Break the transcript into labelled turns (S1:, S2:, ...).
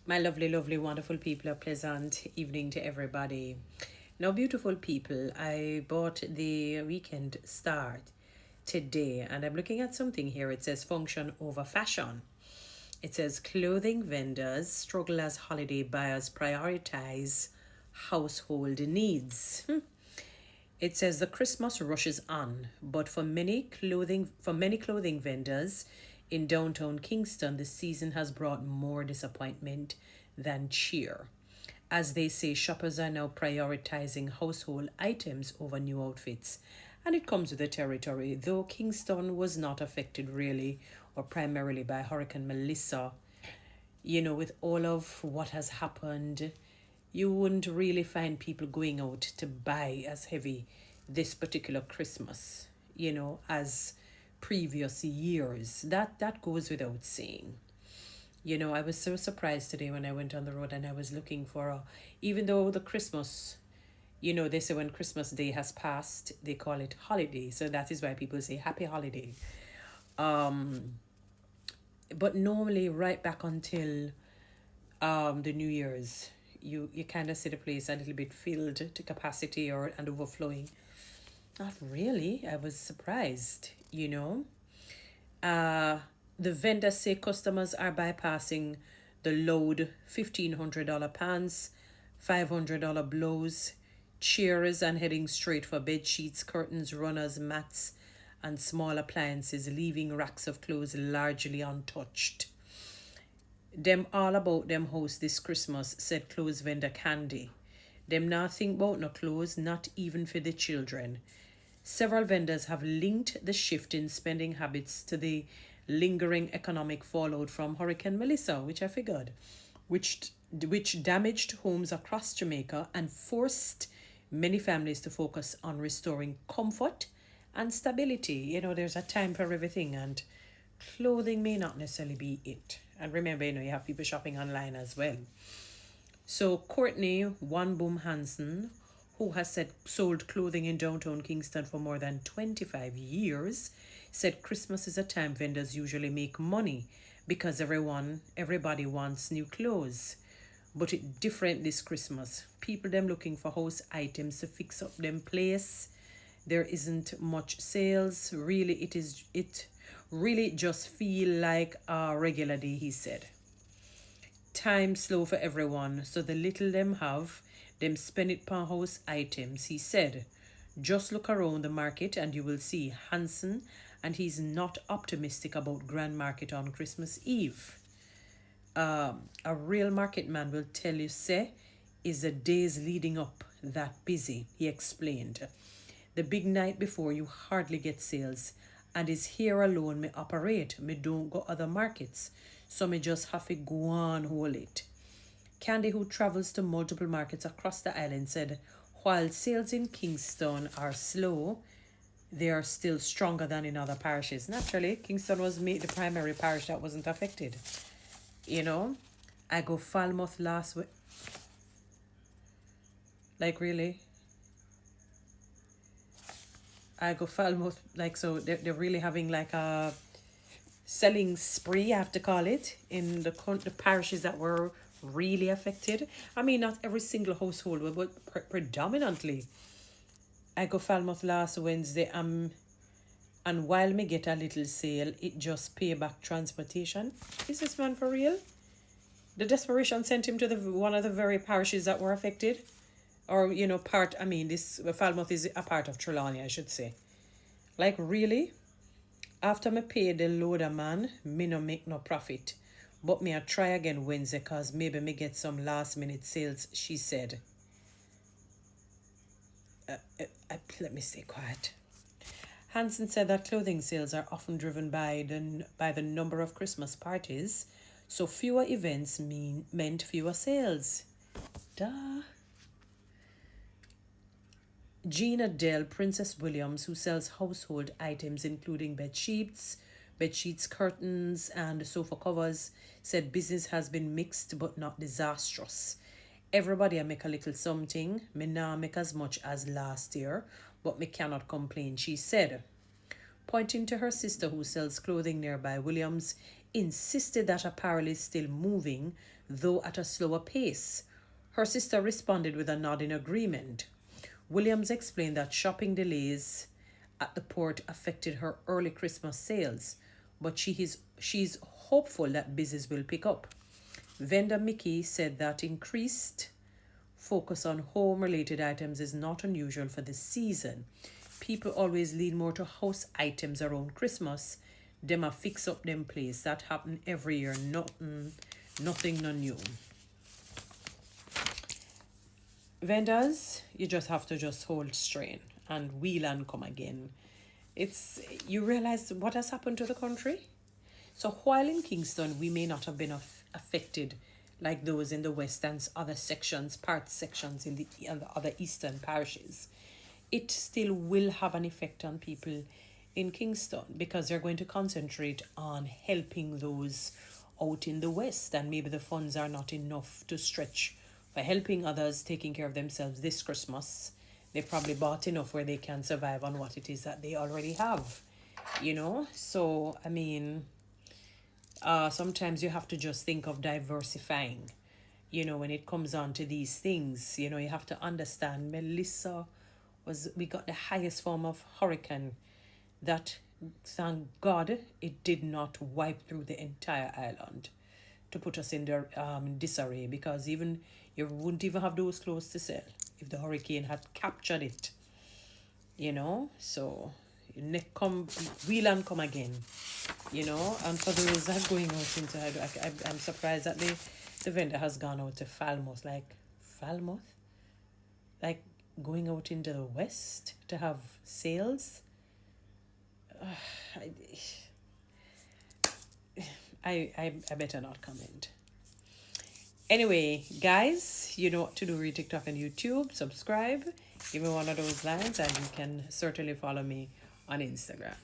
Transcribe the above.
S1: My lovely, lovely, wonderful people, a pleasant evening to everybody. Now, beautiful people, I bought the weekend start today and I'm looking at something here. It says function over fashion. It says clothing vendors struggle as holiday buyers prioritize household needs. It says the Christmas rush is on, but for many clothing vendors in downtown Kingston, the season has brought more disappointment than cheer. As they say, shoppers are now prioritizing household items over new outfits. And it comes with the territory, though Kingston was not affected really or primarily by Hurricane Melissa. With all of what has happened, you wouldn't really find people going out to buy as heavy this particular Christmas, as previous years. That goes without saying. I was so surprised today when I went on the road and I was looking for even though the Christmas, they say when Christmas Day has passed, they call it holiday. So that is why people say happy holiday. Um, but normally right back until the New Year's, you kind of see the place a little bit filled to capacity or and overflowing. Not really. I was surprised. Uh, the vendors say customers are bypassing the load $1,500 pants, $500 blows, chairs, and heading straight for bed sheets, curtains, runners, mats, and small appliances, leaving racks of clothes largely untouched. Them all about them house this Christmas, said clothes vendor Candy. Them not think about no clothes, not even for the children. Several vendors have linked the shift in spending habits to the lingering economic fallout from Hurricane Melissa, which I figured, which which damaged homes across Jamaica and forced many families to focus on restoring comfort and stability. There's a time for everything, and clothing may not necessarily be it. And remember, you have people shopping online as well. So Courtney One Boom Hansen, who has sold clothing in downtown Kingston for more than 25 years, said Christmas is a time vendors usually make money because everybody wants new clothes. But it different this Christmas. People them looking for house items to fix up them place. There isn't much sales. It really just feel like a regular day, he said. Time slow for everyone, so the little them have, them spend it per house items, he said. Just look around the market and you will see Hansen, and he's not optimistic about Grand Market on Christmas Eve. A real market man will tell you, say, is the days leading up that busy, he explained. The big night before you hardly get sales, and is here alone me operate, me don't go other markets, so me just have to go on hold it. Candy, who travels to multiple markets across the island, said while sales in Kingston are slow, they are still stronger than in other parishes. Naturally, Kingston was the primary parish that wasn't affected. I go Falmouth last week. Like, really? I go Falmouth, like, so they're really having like a selling spree, I have to call it, in the parishes that were really affected. I mean, not every single household, but predominantly. I go Falmouth last Wednesday, and while me get a little sale, it just pay back transportation. Is this man for real? The desperation sent him to one of the very parishes that were affected. Or, this Falmouth is a part of Trelawney, I should say. Like, really? After me pay the loader man, me no make no profit. But me I try again Wednesday cause maybe me get some last minute sales, she said. Let me stay quiet. Hansen said that clothing sales are often driven by the number of Christmas parties, so fewer events meant fewer sales. Duh. Gina Dell, Princess Williams, who sells household items including bed sheets, curtains, and sofa covers, said business has been mixed but not disastrous. Everybody I make a little something. Me now make as much as last year, but me cannot complain, she said. Pointing to her sister who sells clothing nearby, Williams insisted that apparel is still moving though at a slower pace. Her sister responded with a nod in agreement. Williams explained that shopping delays at the port affected her early Christmas sales, but she's hopeful that business will pick up. Vendor Mickey said that increased focus on home related items is not unusual for this season. People always lean more to house items around Christmas. Them a fix up them place. That happen every year. Nothing no new. Vendors, you just have to just hold strain and wheel and come again. It's you realize what has happened to the country. So while in Kingston we may not have been affected like those in the west and other sections in the other eastern parishes, it still will have an effect on people in Kingston because they're going to concentrate on helping those out in the west, and maybe the funds are not enough to stretch for helping others taking care of themselves this Christmas. They probably bought enough where they can survive on what it is that they already have, So, I mean, sometimes you have to just think of diversifying, when it comes on to these things. You have to understand Melissa we got the highest form of hurricane that, thank God, it did not wipe through the entire island to put us in disarray, because even you wouldn't even have those clothes to sell if the hurricane had captured it, so neck come wheel and come again, and for those that are going out into, I'm surprised that the vendor has gone out to Falmouth, like going out into the west to have sales. I better not comment. Anyway, guys, you know what to do. Read TikTok and YouTube. Subscribe. Give me one of those lines, and you can certainly follow me on Instagram.